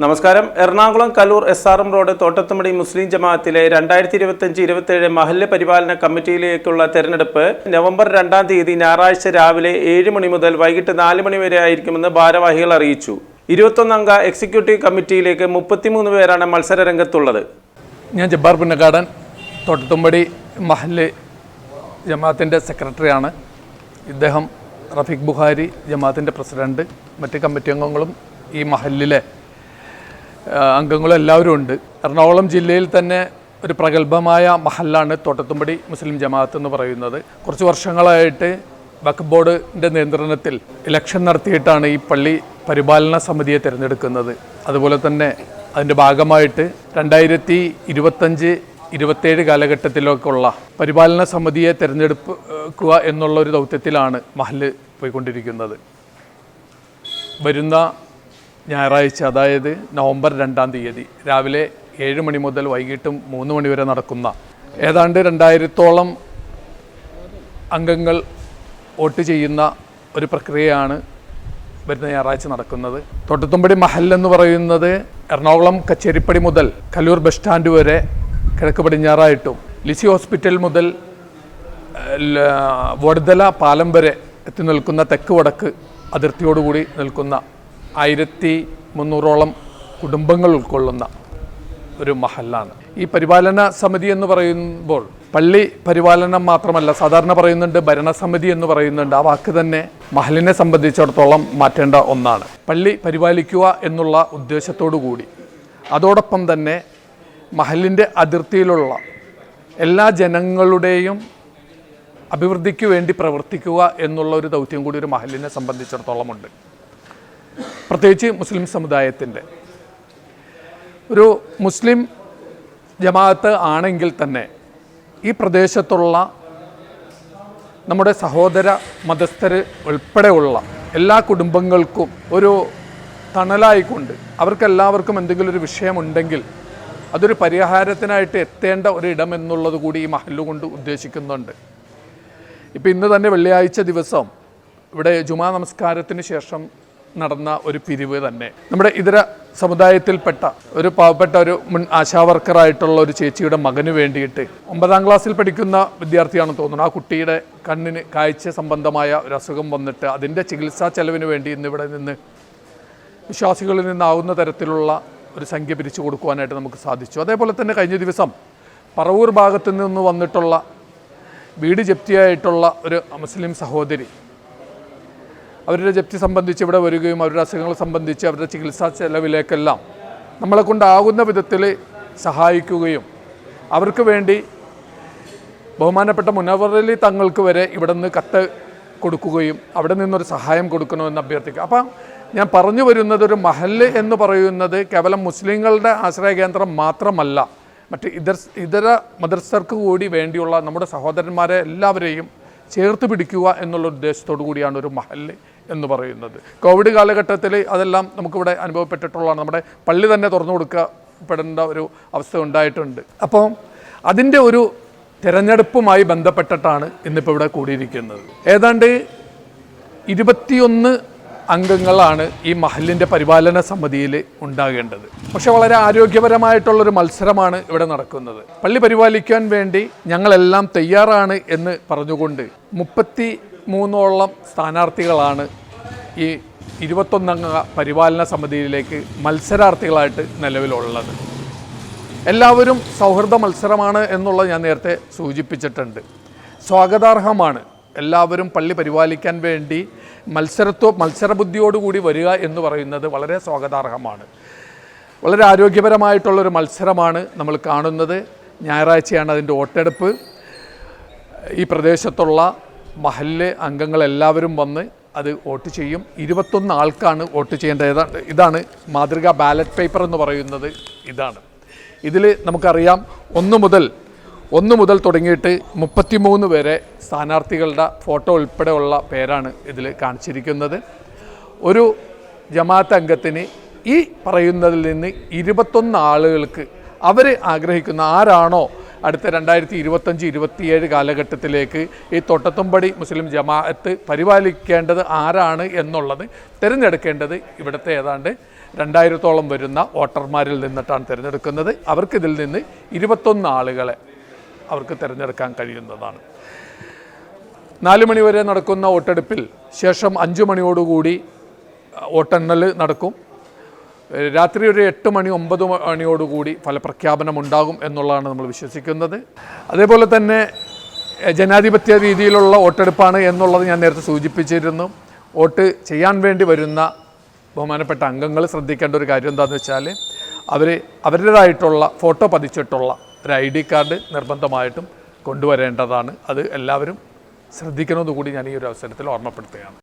നമസ്കാരം. Ernakulam Kaloor SRM road Thottathumpady മുസ്ലിം ജമാഅത്തിലെ 2025-27 മഹല്ല് പരിപാലന കമ്മിറ്റിയിലേക്കുള്ള തെരഞ്ഞെടുപ്പ് നവംബർ 2-ാം തീയതി ഞായറാഴ്ച രാവിലെ 7 മണി മുതൽ വൈകിട്ട് 4 മണി വരെ ആയിരിക്കുമെന്ന് ഭാരവാഹികൾ അറിയിച്ചു. 21 അംഗ എക്സിക്യൂട്ടീവ് കമ്മിറ്റിയിലേക്ക് 33 പേരാണ് മത്സര രംഗത്തുള്ളത്. ഞാൻ ജബ്ബാർ പുന്നക്കാടൻ, തോട്ടത്തുംപടി മഹല്ല് ജമാഅത്തിൻ്റെ സെക്രട്ടറിയാണ്. ഇദ്ദേഹം റഫീഖ് ബുഖാരി, ജമാഅത്തിൻ്റെ പ്രസിഡന്റ്, മറ്റ് കമ്മിറ്റി അംഗങ്ങളും ഈ മഹല്ലിലെ അംഗങ്ങളും എല്ലാവരും ഉണ്ട്. എറണാകുളം ജില്ലയിൽ തന്നെ ഒരു പ്രഗത്ഭമായ മഹല്ലാണ് തോട്ടത്തുംപടി മുസ്ലിം ജമാഅത്ത് എന്ന് പറയുന്നത്. കുറച്ച് വർഷങ്ങളായിട്ട് വഖഫ് ബോർഡിൻ്റെ നിയന്ത്രണത്തിൽ ഇലക്ഷൻ നടത്തിയിട്ടാണ് ഈ പള്ളി പരിപാലന സമിതിയെ തിരഞ്ഞെടുക്കുന്നത്. അതുപോലെ തന്നെ അതിൻ്റെ ഭാഗമായിട്ട് 2025-27 കാലഘട്ടത്തിലേക്കുള്ള പരിപാലന സമിതിയെ തിരഞ്ഞെടുക്കുക എന്നുള്ളൊരു ദൗത്യത്തിലാണ് മഹല്ല് പോയിക്കൊണ്ടിരിക്കുന്നത്. വരുന്ന ഞായറാഴ്ച, അതായത് നവംബർ 2-ാം തീയതി രാവിലെ 7 മണി മുതൽ വൈകിട്ട് 3 മണി വരെ നടക്കുന്ന ഏതാണ്ട് 2000-ഓളം അംഗങ്ങൾ വോട്ട് ചെയ്യുന്ന ഒരു പ്രക്രിയയാണ് വരുന്ന ഞായറാഴ്ച നടക്കുന്നത്. തോട്ടത്തുംപടി മഹല്ല് പറയുന്നത് എറണാകുളം കച്ചേരിപ്പടി മുതൽ കലൂർ ബസ് സ്റ്റാൻഡ് വരെ കിഴക്ക് പടിഞ്ഞാറായിട്ടും ലിസി ഹോസ്പിറ്റൽ മുതൽ വടുതല പാലം വരെ എത്തി നിൽക്കുന്ന തെക്ക് വടക്ക് അതിർത്തിയോടുകൂടി നിൽക്കുന്ന 1300-ഓളം കുടുംബങ്ങൾ ഉൾക്കൊള്ളുന്ന ഒരു മഹല്ലാണ്. ഈ പരിപാലന സമിതി എന്ന് പറയുമ്പോൾ പള്ളി പരിപാലനം മാത്രമല്ല, സാധാരണ പറയുന്നുണ്ട് ഭരണസമിതി എന്ന് പറയുന്നുണ്ട്. ആ വാക്ക് തന്നെ മഹലിനെ സംബന്ധിച്ചിടത്തോളം മാറ്റേണ്ട ഒന്നാണ്. പള്ളി പരിപാലിക്കുക എന്നുള്ള ഉദ്ദേശത്തോടു കൂടി അതോടൊപ്പം തന്നെ മഹലിൻ്റെ അതിർത്തിയിലുള്ള എല്ലാ ജനങ്ങളുടെയും അഭിവൃദ്ധിക്ക് വേണ്ടി പ്രവർത്തിക്കുക എന്നുള്ള ഒരു ദൗത്യം കൂടി ഒരു മഹലിനെ സംബന്ധിച്ചിടത്തോളം ഉണ്ട്. പ്രത്യേകിച്ച് മുസ്ലിം സമുദായത്തിൻ്റെ ഒരു മുസ്ലിം ജമാഅത്ത് ആണെങ്കിൽ തന്നെ ഈ പ്രദേശത്തുള്ള നമ്മുടെ സഹോദര മതസ്ഥർ ഉൾപ്പെടെയുള്ള എല്ലാ കുടുംബങ്ങൾക്കും ഒരു തണലായിക്കൊണ്ട് അവർക്കെല്ലാവർക്കും എന്തെങ്കിലും ഒരു വിഷയമുണ്ടെങ്കിൽ അതൊരു പരിഹാരത്തിനായിട്ട് എത്തേണ്ട ഒരു ഇടം എന്നുള്ളത് കൂടി ഈ മഹല്ല് കൊണ്ട് ഉദ്ദേശിക്കുന്നുണ്ട്. ഇപ്പം ഇന്ന് തന്നെ വെള്ളിയാഴ്ച ദിവസം ഇവിടെ ജുമാ നമസ്കാരത്തിന് ശേഷം നടന്ന ഒരു പിരിവ് തന്നെ നമ്മുടെ ഇതര സമുദായത്തിൽപ്പെട്ട ഒരു പാവപ്പെട്ട ഒരു മുൻ ആശാവർക്കറായിട്ടുള്ള ഒരു ചേച്ചിയുടെ മകന് വേണ്ടിയിട്ട് 9-ാം ക്ലാസ്സിൽ പഠിക്കുന്ന വിദ്യാർത്ഥിയാണെന്ന് തോന്നുന്നു. ആ കുട്ടിയുടെ കണ്ണിന് കാഴ്ച സംബന്ധമായ ഒരു അസുഖം വന്നിട്ട് അതിൻ്റെ ചികിത്സാ ചെലവിന് വേണ്ടി ഇന്നിവിടെ നിന്ന് വിശ്വാസികളിൽ നിന്നാവുന്ന തരത്തിലുള്ള ഒരു സംഖ്യ പിരിച്ചു കൊടുക്കുവാനായിട്ട് നമുക്ക് സാധിച്ചു. അതേപോലെ തന്നെ കഴിഞ്ഞ ദിവസം പറവൂർ ഭാഗത്തു നിന്ന് വന്നിട്ടുള്ള വീട് ജപ്തിയായിട്ടുള്ള ഒരു മുസ്ലിം സഹോദരി അവരുടെ ജപ്തി സംബന്ധിച്ച് ഇവിടെ വരികയും അവരുടെ അസുഖങ്ങൾ സംബന്ധിച്ച് അവരുടെ ചികിത്സാ ചെലവിലേക്കെല്ലാം നമ്മളെ കൊണ്ടാകുന്ന വിധത്തിൽ സഹായിക്കുകയും അവർക്ക് വേണ്ടി ബഹുമാനപ്പെട്ട മുനവ്വറലി തങ്ങൾക്ക് വരെ ഇവിടെ നിന്ന് കത്ത് കൊടുക്കുകയും അവിടെ നിന്നൊരു സഹായം കൊടുക്കണമെന്ന് അഭ്യർത്ഥിക്കുക. അപ്പം ഞാൻ പറഞ്ഞു വരുന്നത്, ഒരു മഹല്ല് എന്ന് പറയുന്നത് കേവലം മുസ്ലിങ്ങളുടെ ആശ്രയ കേന്ദ്രം മാത്രമല്ല, മറ്റ് ഇതര മദ്രസർക്ക് കൂടി വേണ്ടിയുള്ള നമ്മുടെ സഹോദരന്മാരെ എല്ലാവരെയും ചേർത്ത് പിടിക്കുക എന്നുള്ള ഉദ്ദേശത്തോടു കൂടിയാണ് ഒരു മഹല്ല് എന്ന് പറയുന്നത്. കോവിഡ് കാലഘട്ടത്തിൽ അതെല്ലാം നമുക്കിവിടെ അനുഭവപ്പെട്ടിട്ടുള്ളതാണ്. നമ്മുടെ പള്ളി തന്നെ തുറന്നു കൊടുക്കപ്പെടേണ്ട ഒരു അവസ്ഥ ഉണ്ടായിട്ടുണ്ട്. അപ്പോൾ അതിൻ്റെ ഒരു തിരഞ്ഞെടുപ്പുമായി ബന്ധപ്പെട്ടിട്ടാണ് ഇന്നിപ്പോൾ ഇവിടെ കൂടിയിരിക്കുന്നത്. ഏതാണ്ട് 21 അംഗങ്ങളാണ് ഈ മഹല്ലിൻ്റെ പരിപാലന സമിതിയിൽ ഉണ്ടാകേണ്ടത്. പക്ഷെ വളരെ ആരോഗ്യപരമായിട്ടുള്ളൊരു മത്സരമാണ് ഇവിടെ നടക്കുന്നത്. പള്ളി പരിപാലിക്കാൻ വേണ്ടി ഞങ്ങളെല്ലാം തയ്യാറാണ് എന്ന് പറഞ്ഞുകൊണ്ട് 33ഓളം സ്ഥാനാർത്ഥികളാണ് ഈ 21 അംഗ പരിപാലന സമിതിയിലേക്ക് മത്സരാർത്ഥികളായിട്ട് നിലവിലുള്ളത്. എല്ലാവരും സൗഹൃദ മത്സരമാണ് എന്നുള്ളത് ഞാൻ നേരത്തെ സൂചിപ്പിച്ചിട്ടുണ്ട്. സ്വാഗതാർഹമാണ്. എല്ലാവരും പള്ളി പരിപാലിക്കാൻ വേണ്ടി മത്സരബുദ്ധിയോടുകൂടി വരിക എന്ന് പറയുന്നത് വളരെ സ്വാഗതാർഹമാണ്. വളരെ ആരോഗ്യപരമായിട്ടുള്ളൊരു മത്സരമാണ് നമ്മൾ കാണുന്നത്. ഞായറാഴ്ചയാണ് അതിൻ്റെ വോട്ടെടുപ്പ്. ഈ പ്രദേശത്തുള്ള മഹല്ല് അംഗങ്ങളെല്ലാവരും വന്ന് അത് വോട്ട് ചെയ്യും. 21 ആൾക്കാണ് വോട്ട് ചെയ്യേണ്ടത്. ഇതാണ് മാതൃകാ ബാലറ്റ് പേപ്പർ എന്ന് പറയുന്നത്. ഇതാണ്. ഇതിൽ നമുക്കറിയാം 1 മുതൽ തുടങ്ങിയിട്ട് 33 വരെ സ്ഥാനാർത്ഥികളുടെ ഫോട്ടോ ഉൾപ്പെടെയുള്ള പേരാണ് ഇതിൽ കാണിച്ചിരിക്കുന്നത്. ഒരു ജമാഅത്ത് അംഗത്തിന് ഈ പറയുന്നതിൽ നിന്ന് 21 ആളുകൾക്ക് അവർ ആഗ്രഹിക്കുന്ന ആരാണോ അടുത്ത 2025-27 കാലഘട്ടത്തിലേക്ക് ഈ തോട്ടത്തുംപടി മുസ്ലിം ജമാഅത്ത് പരിപാലിക്കേണ്ടത് ആരാണ് എന്നുള്ളത് തിരഞ്ഞെടുക്കേണ്ടത് ഇവിടുത്തെ ഏതാണ്ട് 2000-ഓളം വരുന്ന വോട്ടർമാരിൽ നിന്നിട്ടാണ് തിരഞ്ഞെടുക്കുന്നത്. അവർക്കിതിൽ നിന്ന് 21 ആളുകളെ അവർക്ക് തിരഞ്ഞെടുക്കാൻ കഴിയുന്നതാണ്. 4 മണി വരെ നടക്കുന്ന വോട്ടെടുപ്പിൽ ശേഷം 5 മണിയോടുകൂടി വോട്ടെണ്ണൽ നടക്കും. രാത്രി ഒരു 8 മണി 9 മണിയോടുകൂടി ഫലപ്രഖ്യാപനമുണ്ടാകും എന്നുള്ളതാണ് നമ്മൾ വിശ്വസിക്കുന്നത്. അതേപോലെ തന്നെ ജനാധിപത്യ രീതിയിലുള്ള വോട്ടെടുപ്പാണ് എന്നുള്ളത് ഞാൻ നേരത്തെ സൂചിപ്പിച്ചിരുന്നു. വോട്ട് ചെയ്യാൻ വേണ്ടി വരുന്ന ബഹുമാനപ്പെട്ട അംഗങ്ങൾ ശ്രദ്ധിക്കേണ്ട ഒരു കാര്യം എന്താണെന്ന് വെച്ചാൽ അവരുടേതായിട്ടുള്ള ഫോട്ടോ പതിച്ചിട്ടുള്ള ഒരു ID കാർഡ് നിർബന്ധമായിട്ടും കൊണ്ടുവരേണ്ടതാണ്. അത് എല്ലാവരും ശ്രദ്ധിക്കണമെന്നുകൂടി ഞാൻ ഈ ഒരു അവസരത്തിൽ ഓർമ്മപ്പെടുത്തുകയാണ്.